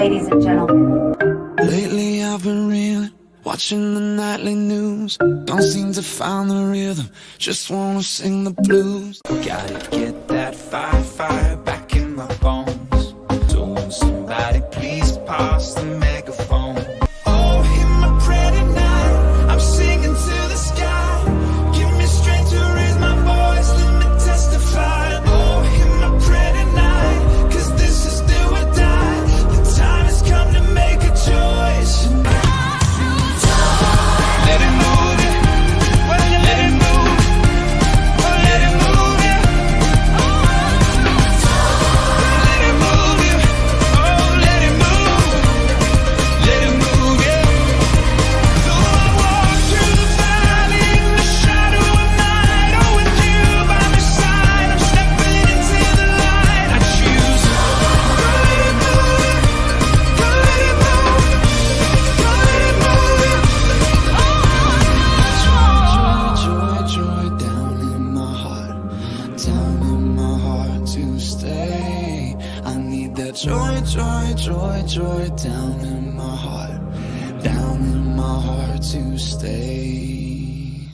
ladies and gentlemen. Lately I've been reeling, watching the nightly news. Don't seem to find the rhythm, just wanna sing the blues. Gotta get that fire back in my bones. So will somebody please pass the megaphone? Oh, hear my prayer tonight, I'm singing to the sky. Give me strength to raise my voice, let me testify. Oh, hear my prayer tonight, 'cause this is do or die. The time has come to make a choice. Let it move it, let it move, let it move it. Let it move you, oh let it move you. Though I walk through the valley in the shadow of night, oh with you by my side, I'm stepping into the light. I choose, let it move, let it move, let it move. Joy down in my heart to stay. I need that joy down in my heart to stay.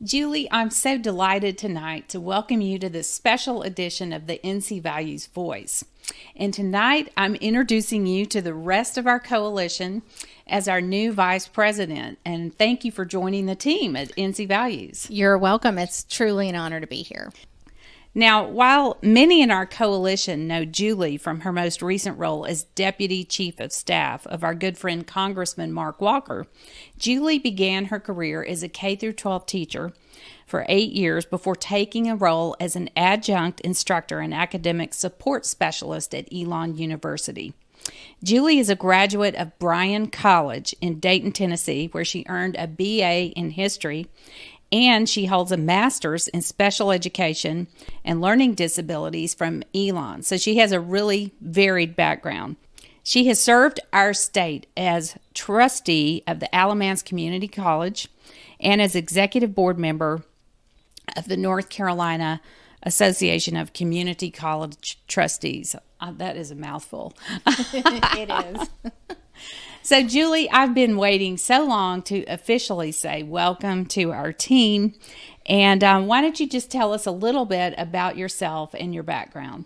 Julie, I'm so delighted tonight to welcome you to this special edition of the NC Values Voice. And tonight I'm introducing you to the rest of our coalition as our new vice president. And thank you for joining the team at NC Values. You're welcome. It's truly an honor to be here. Now, while many in our coalition know Julie from her most recent role as Deputy Chief of Staff of our good friend Congressman Mark Walker, Julie began her career as a K-12 teacher for 8 years before taking a role as an adjunct instructor and academic support specialist at Elon University. Julie is a graduate of Bryan College in Dayton, Tennessee, where she earned a BA in history, and she holds a master's in special education and learning disabilities from Elon. So she has a really varied background. She has served our state as trustee of the Alamance Community College and as executive board member of the North Carolina Association of Community College Trustees. That is a mouthful. It is. So, Julie, I've been waiting so long to officially say welcome to our team. And why don't you just tell us a little bit about yourself and your background?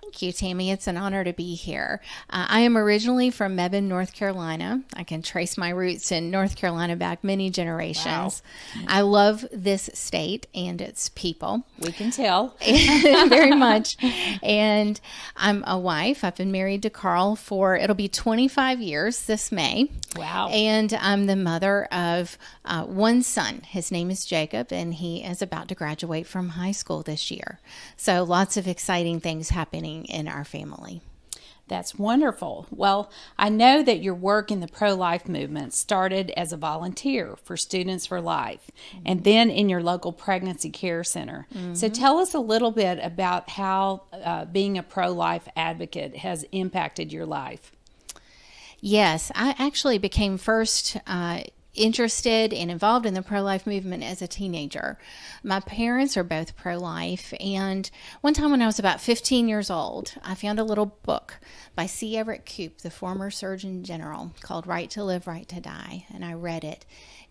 Thank you, Tammy. It's an honor to be here. I am originally from Mebane, North Carolina. I can trace my roots in North Carolina back many generations. Wow. I love this state and its people. We can tell. Very much. And I'm a wife. I've been married to Carl for, it'll be 25 years this May. Wow. And I'm the mother of one son. His name is Jacob, and he is about to graduate from high school this year. So lots of exciting things happening in our family. That's wonderful. Well, I know that your work in the pro-life movement started as a volunteer for Students for Life, and then in your local pregnancy care center. Mm-hmm. So tell us a little bit about how being a pro-life advocate has impacted your life. Yes, I actually became first interested and involved in the pro-life movement as a teenager. My parents are both pro-life, and one time when I was about 15 years old, I found a little book by C. Everett Koop, the former Surgeon General, called Right to Live, Right to Die, and I read it,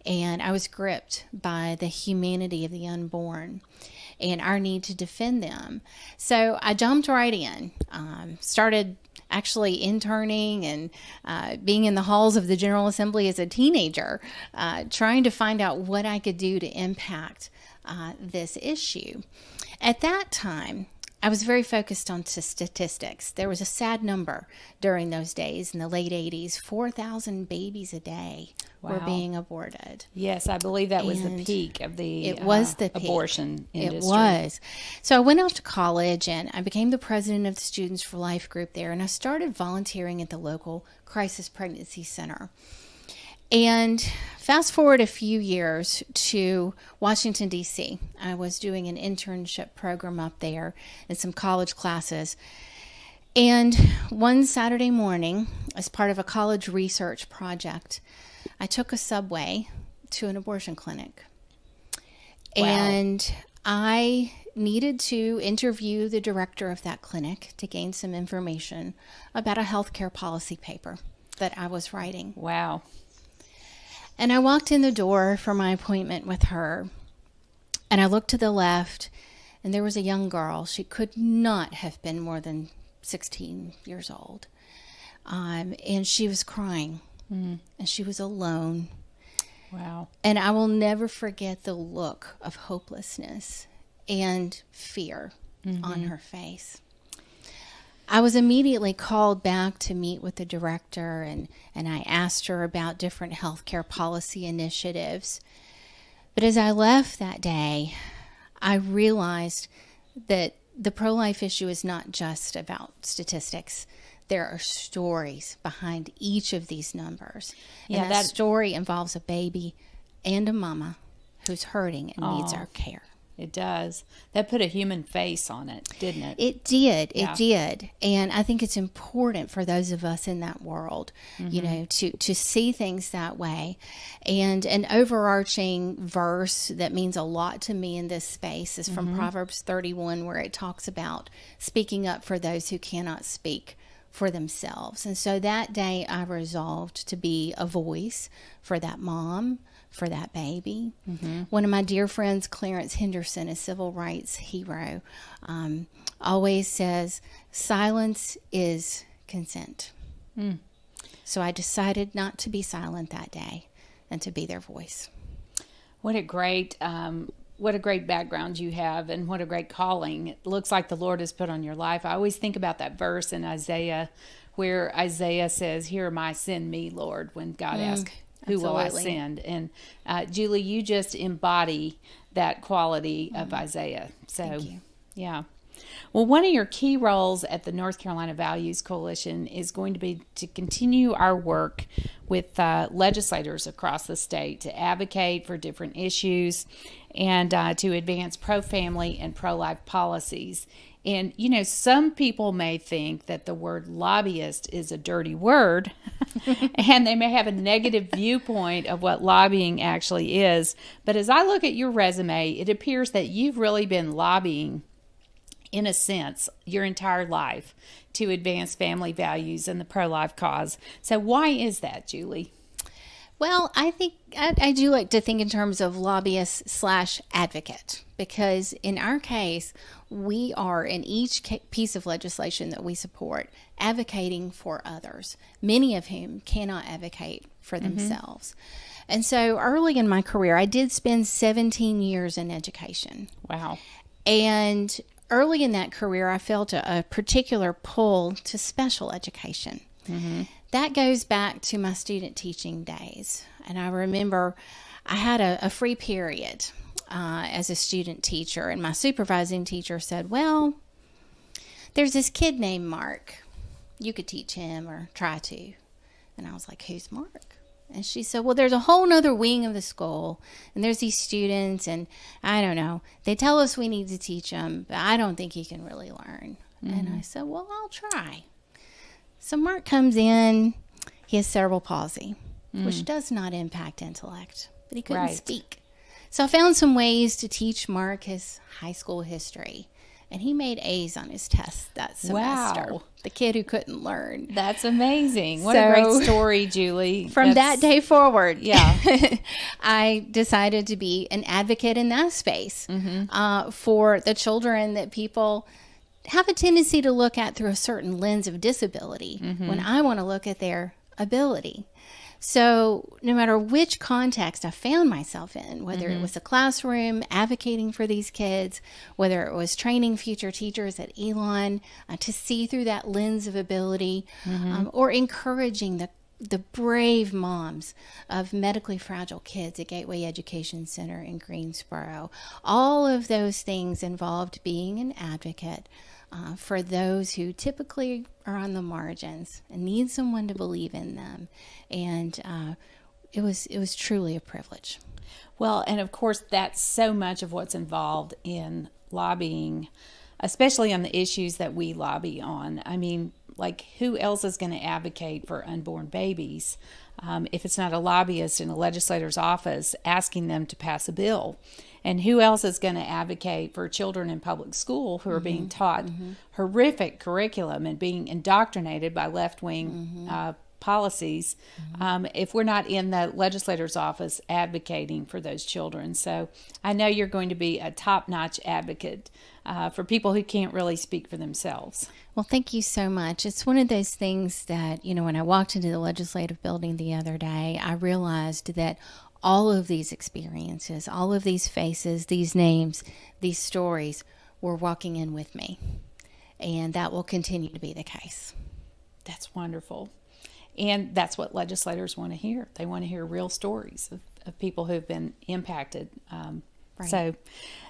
and I was gripped by the humanity of the unborn and our need to defend them. So I jumped right in, started actually interning and being in the halls of the General Assembly as a teenager, trying to find out what I could do to impact this issue. At that time, I was very focused on statistics. There was a sad number during those days in the late 80s. 4,000 babies a day were being aborted. Yes, I believe that was the peak of the abortion industry. It was. So I went off to college and I became the president of the Students for Life group there, and I started volunteering at the local crisis pregnancy center. And fast forward a few years to Washington, D.C. I was doing an internship program up there and some college classes. And one Saturday morning, as part of a college research project, I took a subway to an abortion clinic. Wow. And I needed to interview the director of that clinic to gain some information about a healthcare policy paper that I was writing. Wow. And I walked in the door for my appointment with her, and I looked to the left, and there was a young girl. She could not have been more than 16 years old. And she was crying, and she was alone. Wow. And I will never forget the look of hopelessness and fear on her face. I was immediately called back to meet with the director, and I asked her about different healthcare policy initiatives. But as I left that day, I realized that the pro-life issue is not just about statistics. There are stories behind each of these numbers. Yeah, and that story involves a baby and a mama who's hurting and needs our care. It does. That put a human face on it, didn't it? It did. Yeah. It did. And I think it's important for those of us in that world, you know, to see things that way. And an overarching verse that means a lot to me in this space is from Proverbs 31, where it talks about speaking up for those who cannot speak for themselves. And so that day I resolved to be a voice for that mom, for that baby. One of my dear friends, Clarence Henderson, a civil rights hero, always says, silence is consent. So I decided not to be silent that day and to be their voice. What a great background you have, and what a great calling it looks like the Lord has put on your life. I always think about that verse in Isaiah where Isaiah says, "Here am I, send me, Lord," when God asks, "Who will I send?" And Julie, you just embody that quality of Isaiah. So, Thank you. Yeah. Well, one of your key roles at the North Carolina Values Coalition is going to be to continue our work with legislators across the state to advocate for different issues and to advance pro-family and pro-life policies. And, you know, some people may think that the word lobbyist is a dirty word, and they may have a negative viewpoint of what lobbying actually is. But as I look at your resume, it appears that you've really been lobbying, in a sense, your entire life to advance family values and the pro-life cause. So why is that, Julie? Well, I think I do like to think in terms of lobbyist/advocate, because in our case, we are in each piece of legislation that we support advocating for others, many of whom cannot advocate for themselves. And so early in my career, I did spend 17 years in education. Wow. And early in that career, I felt a particular pull to special education. That goes back to my student teaching days. And I remember I had a free period as a student teacher, and my supervising teacher said, "Well, there's this kid named Mark. You could teach him or try to." And I was like, "Who's Mark?" And she said, "Well, there's a whole nother wing of the school, and there's these students, and I don't know. They tell us we need to teach them, but I don't think he can really learn." And I said, "Well, I'll try." So Mark comes in. He has cerebral palsy, which does not impact intellect, but he couldn't speak. So I found some ways to teach Mark his high school history, and he made A's on his tests that semester. Wow. The kid who couldn't learn. That's amazing. What a great story, Julie. From that day forward, Yeah. I decided to be an advocate in that space for the children that people have a tendency to look at through a certain lens of disability when I want to look at their ability. So no matter which context I found myself in, whether it was the classroom advocating for these kids, whether it was training future teachers at Elon to see through that lens of ability, or encouraging the brave moms of medically fragile kids at Gateway Education Center in Greensboro, all of those things involved being an advocate for those who typically are on the margins and need someone to believe in them. And it was truly a privilege. Well, and of course, that's so much of what's involved in lobbying, especially on the issues that we lobby on. I mean, like, who else is going to advocate for unborn babies if it's not a lobbyist in a legislator's office asking them to pass a bill. And who else is going to advocate for children in public school who are being taught horrific curriculum and being indoctrinated by left-wing policies if we're not in the legislator's office advocating for those children? So I know you're going to be a top-notch advocate for people who can't really speak for themselves. Well, thank you so much. It's one of those things that, when I walked into the legislative building the other day, I realized that all of these experiences, all of these faces, these names, these stories were walking in with me. And that will continue to be the case. That's wonderful. And that's what legislators want to hear. They want to hear real stories of people who've been impacted. Right. So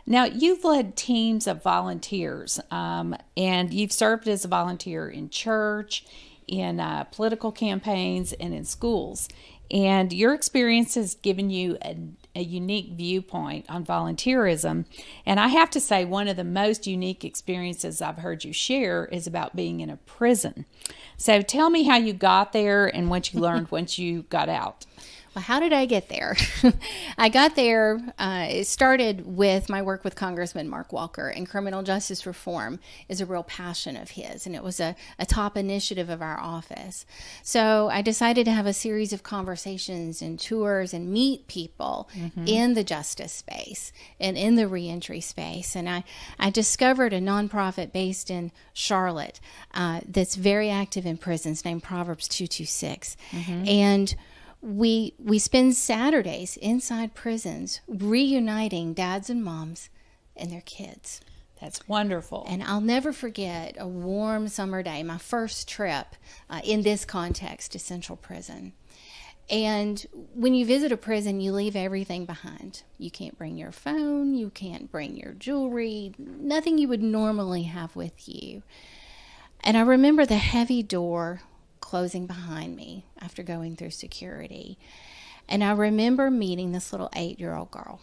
now you've led teams of volunteers, and you've served as a volunteer in church, in political campaigns, and in schools. And your experience has given you a unique viewpoint on volunteerism. And I have to say, one of the most unique experiences I've heard you share is about being in a prison. So tell me how you got there and what you learned once you got out. Well, how did I get there? I got there, it started with my work with Congressman Mark Walker, and criminal justice reform is a real passion of his, and it was a top initiative of our office. So I decided to have a series of conversations and tours and meet people in the justice space and in the reentry space. And I discovered a nonprofit based in Charlotte that's very active in prisons named Proverbs 226. And we spend Saturdays inside prisons reuniting dads and moms and their kids. That's wonderful. And I'll never forget a warm summer day, my first trip in this context to Central Prison. And when you visit a prison, you leave everything behind. You can't bring your phone, you can't bring your jewelry, nothing you would normally have with you. And I remember the heavy door closing behind me after going through security. And I remember meeting this little 8-year-old girl.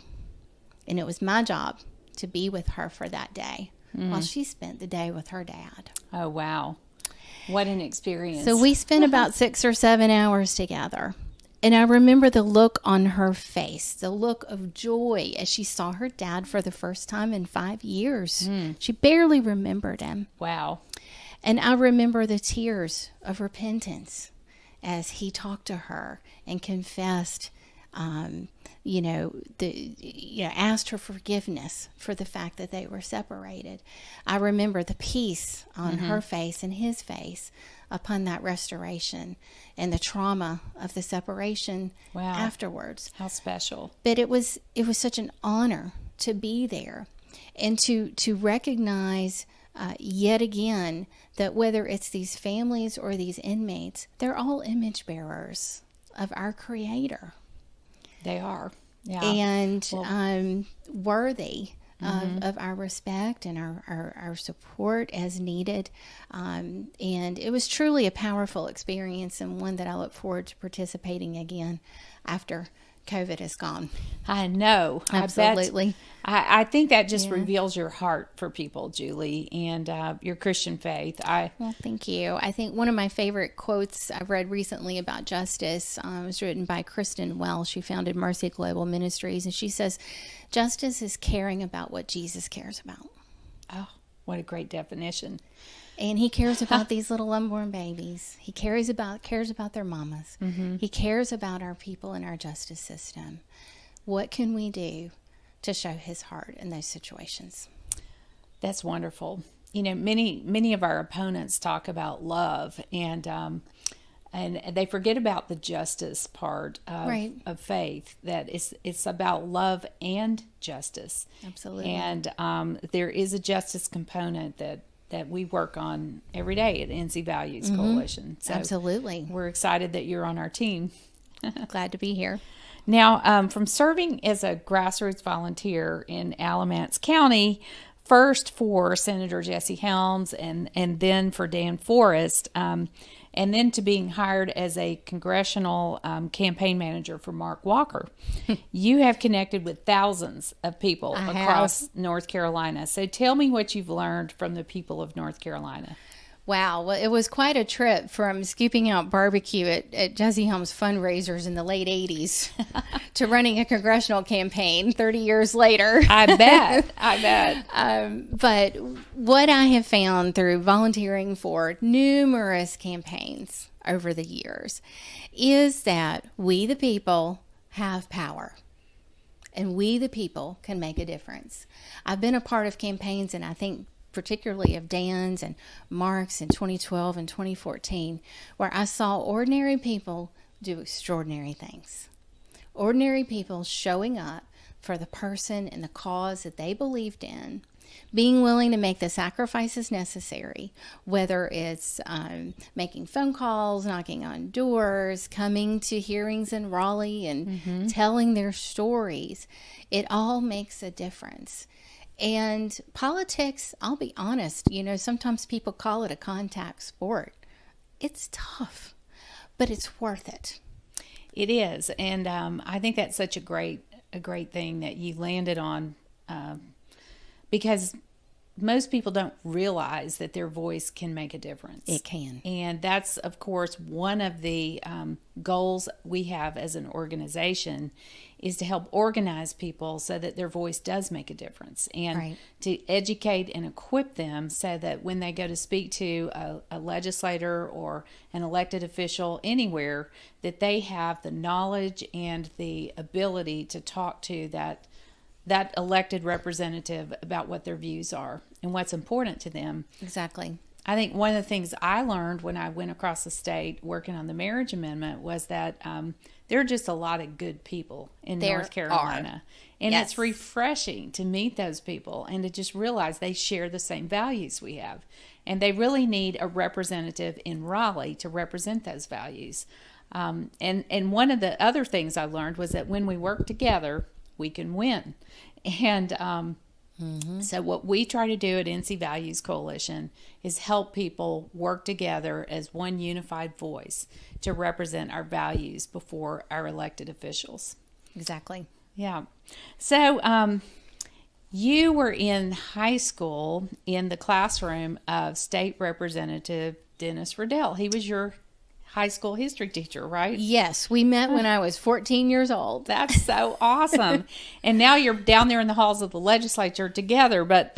And it was my job to be with her for that day while she spent the day with her dad. Oh, wow. What an experience. So we spent about 6 or 7 hours together. And I remember the look on her face, the look of joy as she saw her dad for the first time in 5 years. She barely remembered him. Wow. And I remember the tears of repentance as he talked to her and confessed, asked her forgiveness for the fact that they were separated. I remember the peace on her face and his face upon that restoration and the trauma of the separation afterwards. How special. But it was such an honor to be there and to recognize yet again that whether it's these families or these inmates, they're all image bearers of our Creator. They are. Yeah. And worthy of our respect and our support as needed. And it was truly a powerful experience, and one that I look forward to participating again after COVID is gone. I know. Absolutely. I think that just reveals your heart for people, Julie, and your Christian faith. Well, thank you. I think one of my favorite quotes I've read recently about justice was written by Kristen Welsh, who founded Mercy Global Ministries, and she says, "Justice is caring about what Jesus cares about." Oh, what a great definition. And he cares about these little unborn babies. He cares about their mamas. He cares about our people and our justice system. What can we do to show his heart in those situations? That's wonderful. Many of our opponents talk about love, and they forget about the justice part of faith. That it's about love and justice. Absolutely. And there is a justice component that we work on every day at NC Values Coalition. So absolutely. We're excited that you're on our team. Glad to be here. Now, from serving as a grassroots volunteer in Alamance County, first for Senator Jesse Helms and then for Dan Forrest, and then to being hired as a congressional campaign manager for Mark Walker. You have connected with thousands of people across North Carolina. So tell me what you've learned from the people of North Carolina. Wow. Well, it was quite a trip from scooping out barbecue at Jesse Helms fundraisers in the late 80s to running a congressional campaign 30 years later. I bet. But what I have found through volunteering for numerous campaigns over the years is that we, the people, have power. And we, the people, can make a difference. I've been a part of campaigns, and I think particularly of Dan's and Mark's in 2012 and 2014, where I saw ordinary people do extraordinary things. Ordinary people showing up for the person and the cause that they believed in, being willing to make the sacrifices necessary, whether it's making phone calls, knocking on doors, coming to hearings in Raleigh and telling their stories. It all makes a difference. And politics, I'll be honest, sometimes people call it a contact sport. It's tough, but it's worth it. It is. And I think that's such a great thing that you landed on, because most people don't realize that their voice can make a difference. It can. And that's, of course, one of the goals we have as an organization is to help organize people so that their voice does make a difference, and to educate and equip them so that when they go to speak to a legislator or an elected official anywhere, that they have the knowledge and the ability to talk to that elected representative about what their views are and what's important to them. Exactly. I think one of the things I learned when I went across the state working on the marriage amendment was that there are just a lot of good people in North Carolina. And it's refreshing to meet those people and to just realize they share the same values we have. And they really need a representative in Raleigh to represent those values. And one of the other things I learned was that when we work together, we can win. And so what we try to do at NC Values Coalition is help people work together as one unified voice to represent our values before our elected officials. Exactly. Yeah. So you were in high school in the classroom of State Representative Dennis Riddell. He was your high school history teacher, right? Yes, we met when I was 14 years old. That's so awesome. And now you're down there in the halls of the legislature together. But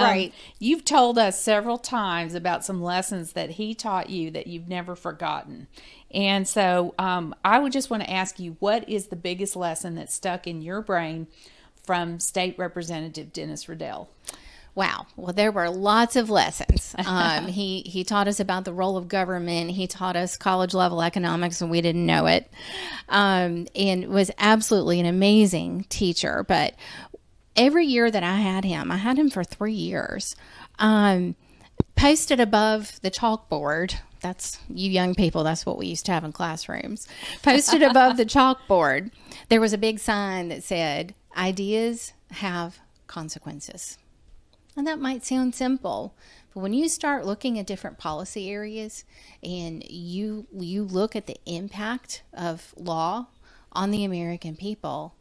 you've told us several times about some lessons that he taught you that you've never forgotten. And so I would just want to ask you, what is the biggest lesson that stuck in your brain from State Representative Dennis Riddell? Wow. Well, there were lots of lessons. He taught us about the role of government. He taught us college level economics, and we didn't know it. And was absolutely an amazing teacher. But every year that I had him for 3 years, posted above the chalkboard. That's you young people. That's what we used to have in classrooms. Posted above the chalkboard, there was a big sign that said, "Ideas have consequences." And that might sound simple, but when you start looking at different policy areas and you look at the impact of law on the American people,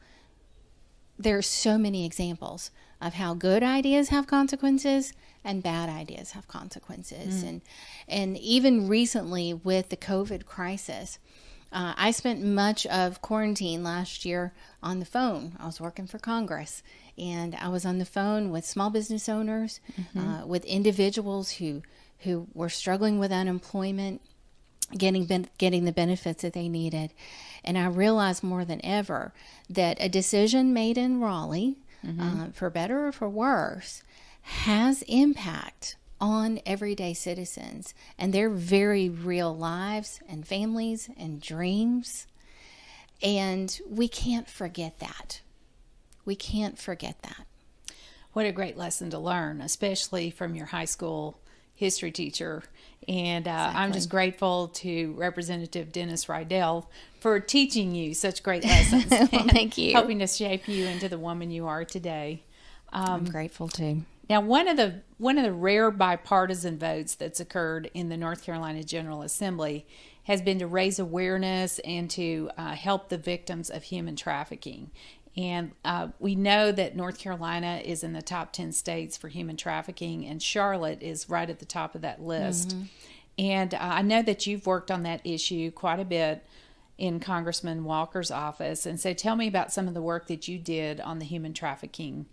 there's so many examples of how good ideas have consequences and bad ideas have consequences. And even recently with the COVID crisis, I spent much of quarantine last year on the phone. I was working for Congress, and I was on the phone with small business owners, with individuals who were struggling with unemployment, getting the benefits that they needed. And I realized more than ever that a decision made in Raleigh, for better or for worse, has impact on everyday citizens and their very real lives and families and dreams. And we can't forget that. We can't forget that. What a great lesson to learn, especially from your high school history teacher. And I'm just grateful to Representative Dennis Riddell for teaching you such great lessons. Well, thank you. Helping to shape you into the woman you are today. I'm grateful too. Now, one of the rare bipartisan votes that's occurred in the North Carolina General Assembly has been to raise awareness and to help the victims of human trafficking. And we know that North Carolina is in the top 10 states for human trafficking, and Charlotte is right at the top of that list. And I know that you've worked on that issue quite a bit in Congressman Walker's office. And so tell me about some of the work that you did on the human trafficking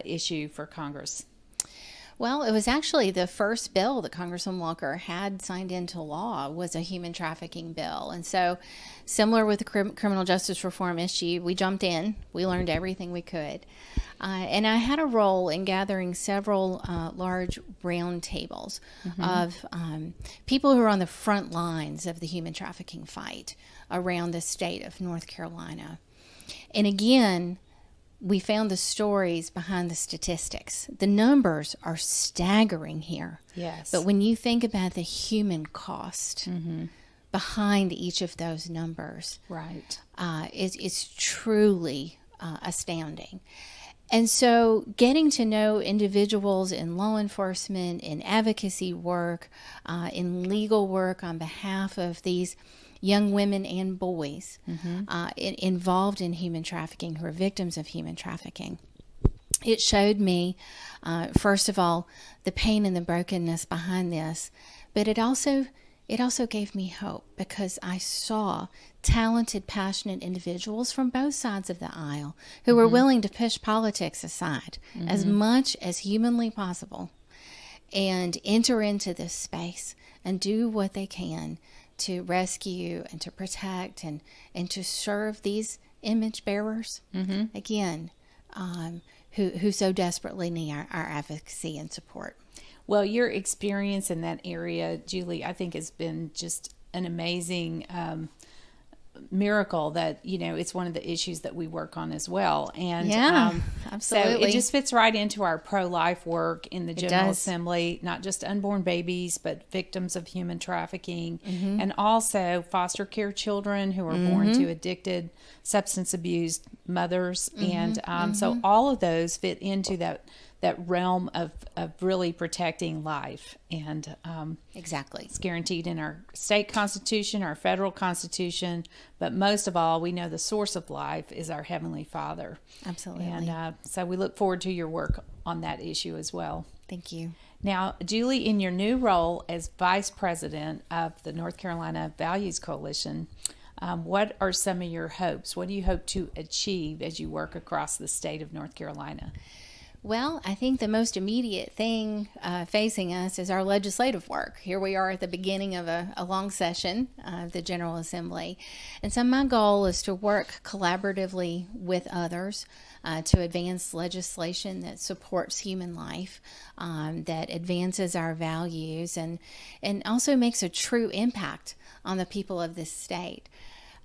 issue for Congress. Well, it was actually the first bill that Congressman Walker had signed into law was a human trafficking bill. And so similar with the criminal justice reform issue, we jumped in. We learned everything we could. And I had a role in gathering several large round tables of people who are on the front lines of the human trafficking fight around the state of North Carolina. And again, we found the stories behind the statistics. The numbers are staggering here. Yes. But when you think about the human cost behind each of those numbers, Right. it's truly astounding. And so getting to know individuals in law enforcement, in advocacy work, in legal work on behalf of these young women and boys involved in human trafficking, who are victims of human trafficking. It showed me, first of all, the pain and the brokenness behind this, but it also gave me hope because I saw talented, passionate individuals from both sides of the aisle who were willing to push politics aside as much as humanly possible and enter into this space and do what they can to rescue and to protect and to serve these image bearers, again, who so desperately need our advocacy and support. Well, your experience in that area, Julie, I think has been just an amazing miracle that, it's one of the issues that we work on as well. And absolutely. So it just fits right into our pro-life work in the General does. Assembly, not just unborn babies, but victims of human trafficking, and also foster care children who are born to addicted, substance abused mothers. And so all of those fit into that realm of really protecting life. And Exactly. it's guaranteed in our state constitution, our federal constitution, but most of all, we know the source of life is our Heavenly Father. Absolutely. And so we look forward to your work on that issue as well. Thank you. Now, Julie, in your new role as Vice President of the North Carolina Values Coalition, what are some of your hopes? What do you hope to achieve as you work across the state of North Carolina? Well, I think the most immediate thing facing us is our legislative work. Here we are at the beginning of a long session of the General Assembly. And so my goal is to work collaboratively with others to advance legislation that supports human life, that advances our values, and also makes a true impact on the people of this state.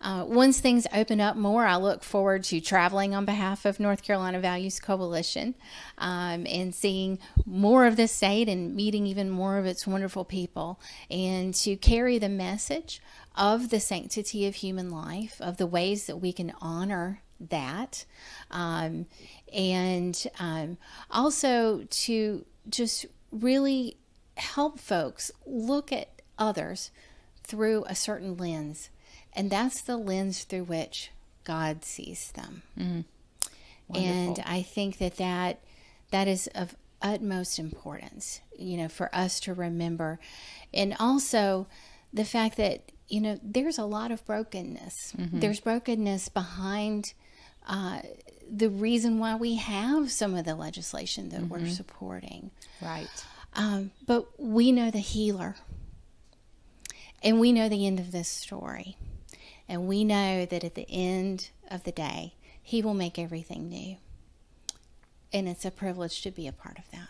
Once things open up more, I look forward to traveling on behalf of North Carolina Values Coalition and seeing more of the state and meeting even more of its wonderful people, and to carry the message of the sanctity of human life, of the ways that we can honor that, and also to just really help folks look at others through a certain lens. And that's the lens through which God sees them. And I think that is of utmost importance, for us to remember. And also the fact that, there's a lot of brokenness. There's brokenness behind the reason why we have some of the legislation that we're supporting. Right. But we know the healer. And we know the end of this story. And we know that at the end of the day, He will make everything new. And it's a privilege to be a part of that.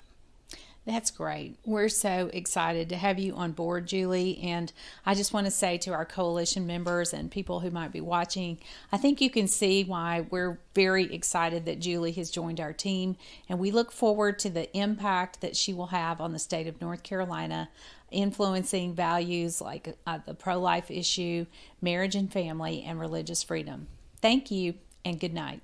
That's great. We're so excited to have you on board, Julie. And I just want to say to our coalition members and people who might be watching, I think you can see why we're very excited that Julie has joined our team. And we look forward to the impact that she will have on the state of North Carolina, influencing values like the pro-life issue, marriage and family, and religious freedom. Thank you, and good night.